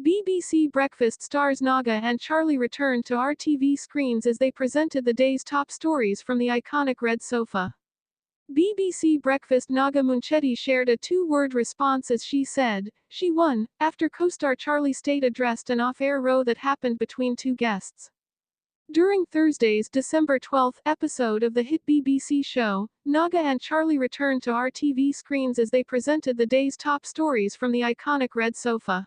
BBC Breakfast stars Naga and Charlie returned to our TV screens as they presented the day's top stories from the iconic red sofa. BBC Breakfast Naga Munchetty shared a two-word response as she said, "She won," after co-star Charlie Stayt addressed an off-air row that happened between two guests. During Thursday's December 12 episode of the hit BBC show, Naga and Charlie returned to our TV screens as they presented the day's top stories from the iconic red sofa.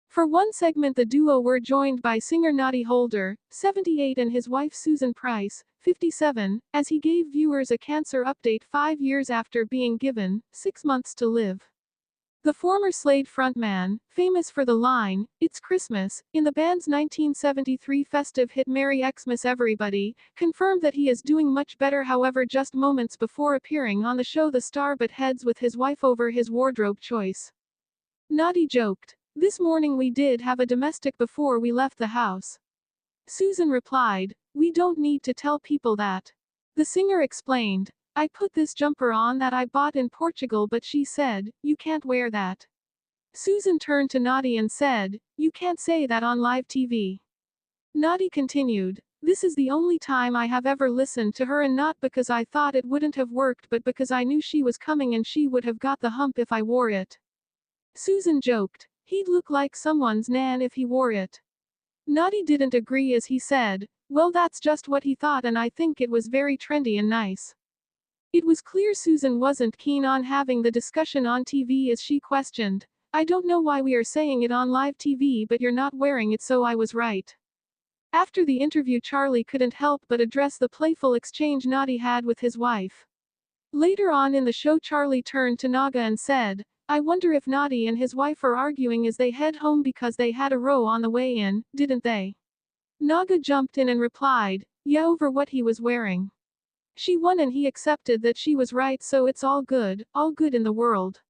For one segment, the duo were joined by singer Noddy Holder, 78, and his wife Susan Price, 57, as he gave viewers a cancer update 5 years after being given 6 months to live. The former Slade frontman, famous for the line, "It's Christmas," in the band's 1973 festive hit Merry Xmas Everybody, confirmed that he is doing much better. However, just moments before appearing on the show, the star butt heads with his wife over his wardrobe choice. Noddy joked, "This morning we did have a domestic before we left the house." Susan replied, "We don't need to tell people that." The singer explained, "I put this jumper on that I bought in Portugal, but she said, 'You can't wear that.'" Susan turned to Noddy and said, "You can't say that on live TV." Noddy continued, "This is the only time I have ever listened to her, and not because I thought it wouldn't have worked, but because I knew she was coming and she would have got the hump if I wore it." Susan joked, "He'd look like someone's nan if he wore it." Noddy didn't agree as he said, "Well, that's just what he thought, and I think it was very trendy and nice." It was clear Susan wasn't keen on having the discussion on TV as she questioned, "I don't know why we are saying it on live TV, but you're not wearing it, so I was right." After the interview, Charlie couldn't help but address the playful exchange Noddy had with his wife. Later on in the show, Charlie turned to Naga and said, "I wonder if Noddy and his wife are arguing as they head home because they had a row on the way in, didn't they?" Naga jumped in and replied, "Yeah, over what he was wearing. She won and he accepted that she was right, so it's all good in the world."